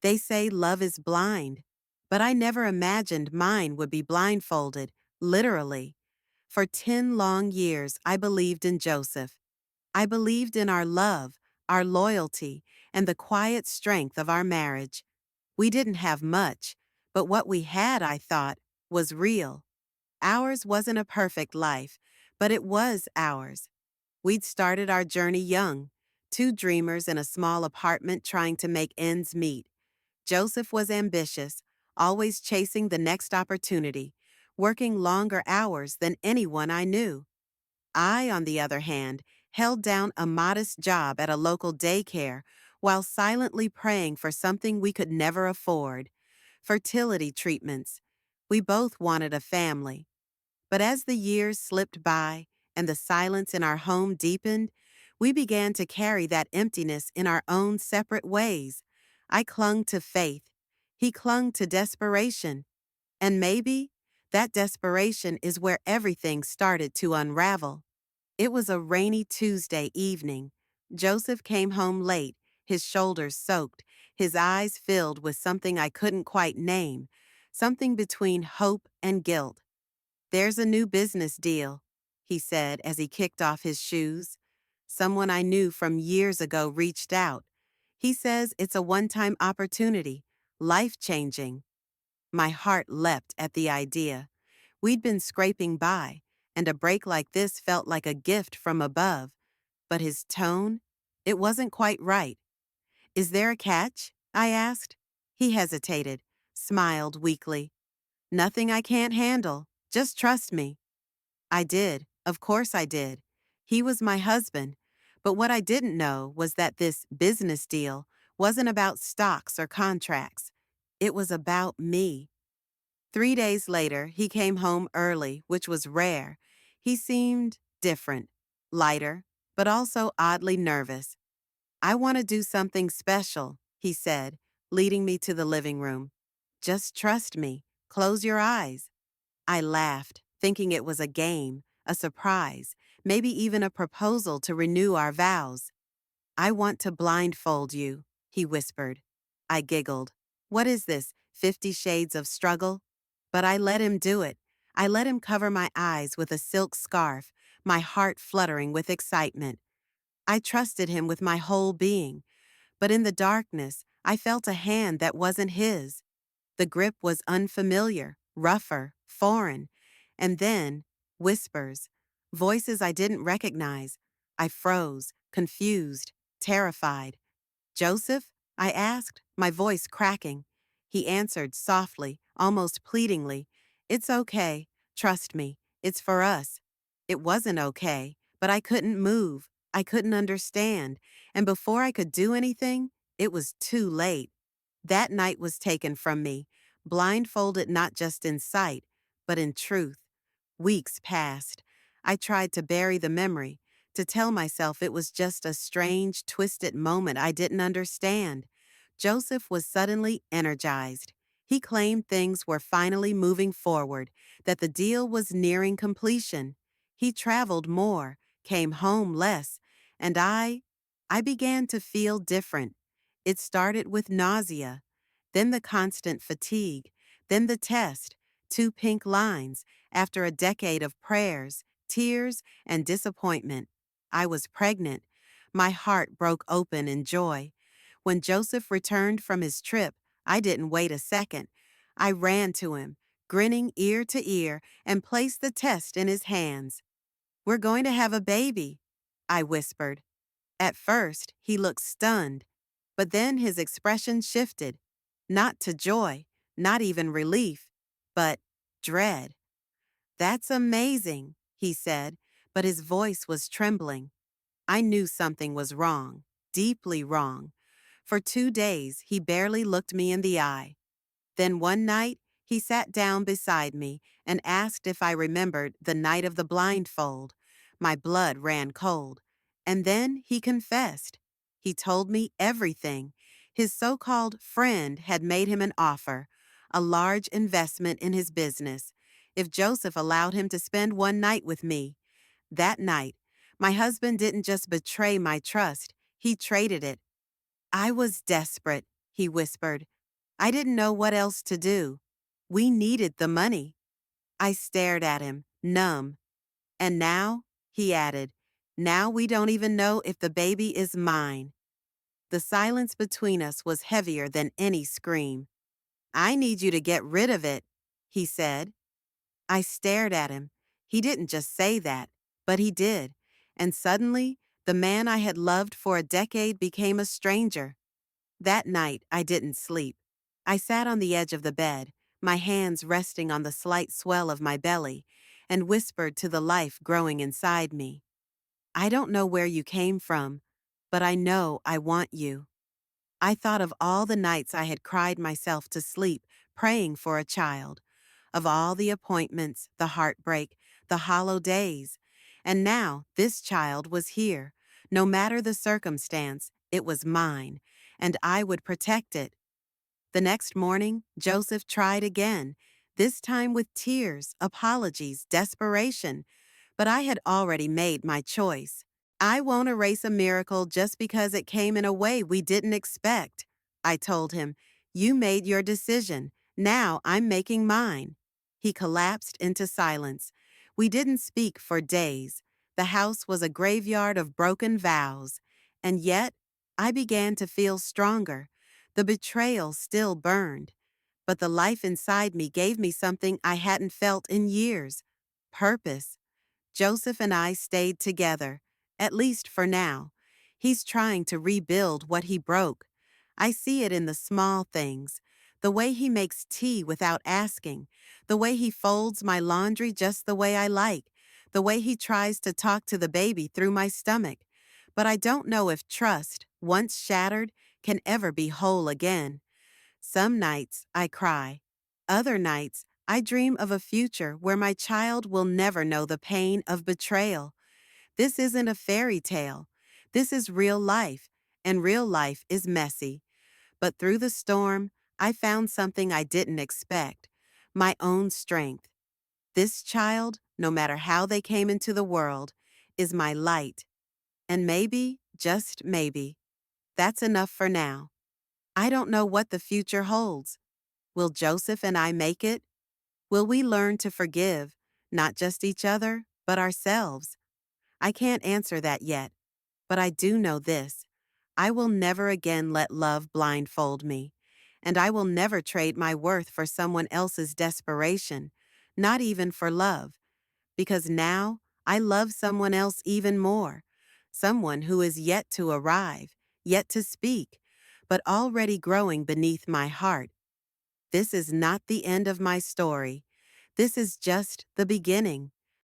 They say love is blind, but I never imagined mine would be blindfolded, literally. For 10 long years, I believed in Joseph. I believed in our love, our loyalty, and the quiet strength of our marriage. We didn't have much, but what we had, I thought, was real. Ours wasn't a perfect life, but it was ours. We'd started our journey young, two dreamers in a small apartment trying to make ends meet. Joseph was ambitious, always chasing the next opportunity, working longer hours than anyone I knew. I, on the other hand, held down a modest job at a local daycare while silently praying for something we could never afford: fertility treatments. We both wanted a family. But as the years slipped by and the silence in our home deepened, we began to carry that emptiness in our own separate ways. I clung to faith. He clung to desperation. And maybe that desperation is where everything started to unravel. It was a rainy Tuesday evening. Joseph came home late, his shoulders soaked, his eyes filled with something I couldn't quite name, something between hope and guilt. "There's a new business deal," he said as he kicked off his shoes. "Someone I knew from years ago reached out. He says it's a one-time opportunity, life-changing." My heart leapt at the idea. We'd been scraping by, and a break like this felt like a gift from above. But his tone? It wasn't quite right. "Is there a catch?" I asked. He hesitated, smiled weakly. "Nothing I can't handle. Just trust me." I did. Of course I did. He was my husband. But what I didn't know was that this business deal wasn't about stocks or contracts. It was about me. 3 days later, he came home early, which was rare. He seemed different, lighter, but also oddly nervous. "I want to do something special," he said, leading me to the living room. "Just trust me. Close your eyes." I laughed, thinking it was a game, a surprise, maybe even a proposal to renew our vows. "I want to blindfold you," he whispered. I giggled. What is this, 50 Shades of Struggle? But I let him do it. I let him cover my eyes with a silk scarf, my heart fluttering with excitement. I trusted him with my whole being. But in the darkness, I felt a hand that wasn't his. The grip was unfamiliar, rougher, foreign. And then, whispers, voices I didn't recognize. I froze, confused, terrified. "Joseph?" I asked, my voice cracking. He answered softly, almost pleadingly, "It's okay. Trust me. It's for us." It wasn't okay, but I couldn't move. I couldn't understand. And before I could do anything, it was too late. That night was taken from me, blindfolded not just in sight, but in truth. Weeks passed. I tried to bury the memory, to tell myself it was just a strange, twisted moment I didn't understand. Joseph was suddenly energized. He claimed things were finally moving forward, that the deal was nearing completion. He traveled more, came home less, and I began to feel different. It started with nausea, then the constant fatigue, then the test, 2 pink lines, after a decade of prayers, tears, and disappointment. I was pregnant. My heart broke open in joy. When Joseph returned from his trip, I didn't wait a second. I ran to him, grinning ear to ear, and placed the test in his hands. "We're going to have a baby," I whispered. At first, he looked stunned, but then his expression shifted, not to joy, not even relief, but dread. "That's amazing," he said, but his voice was trembling. I knew something was wrong, deeply wrong. For 2 days, he barely looked me in the eye. Then one night, he sat down beside me and asked if I remembered the night of the blindfold. My blood ran cold. And then he confessed. He told me everything. His so-called friend had made him an offer, a large investment in his business, if Joseph allowed him to spend one night with me. That night, my husband didn't just betray my trust, he traded it. I was desperate. he whispered. I didn't know what else to do. We needed the money. I stared at him, numb. And now, he added, now we don't even know if the baby is mine. The silence between us was heavier than any scream. I need you to get rid of it, he said. I stared at him. He didn't just say that, but he did. And suddenly, the man I had loved for a decade became a stranger. That night, I didn't sleep. I sat on the edge of the bed, my hands resting on the slight swell of my belly, and whispered to the life growing inside me. I don't know where you came from, but I know I want you. I thought of all the nights I had cried myself to sleep, praying for a child, of all the appointments, the heartbreak, the hollow days. And now this child was here. No matter the circumstance, it was mine, and I would protect it. The next morning, Joseph tried again, this time with tears, apologies, desperation. But I had already made my choice. I won't erase a miracle just because it came in a way we didn't expect. I told him, you made your decision. Now I'm making mine. He collapsed into silence. We didn't speak for days. The house was a graveyard of broken vows. And yet, I began to feel stronger. The betrayal still burned. But the life inside me gave me something I hadn't felt in years. Purpose. Joseph and I stayed together, at least for now. He's trying to rebuild what he broke. I see it in the small things, the way he makes tea without asking, the way he folds my laundry just the way I like, the way he tries to talk to the baby through my stomach. But I don't know if trust, once shattered, can ever be whole again. Some nights I cry. Other nights I dream of a future where my child will never know the pain of betrayal. This isn't a fairy tale. This is real life, and real life is messy. But through the storm, I found something I didn't expect, my own strength. This child, no matter how they came into the world, is my light. And maybe, just maybe, that's enough for now. I don't know what the future holds. Will Joseph and I make it? Will we learn to forgive, not just each other, but ourselves? I can't answer that yet, but I do know this. I will never again let love blindfold me, and I will never trade my worth for someone else's desperation, not even for love, because now I love someone else even more, someone who is yet to arrive, yet to speak, but already growing beneath my heart. This is not the end of my story. This is just the beginning.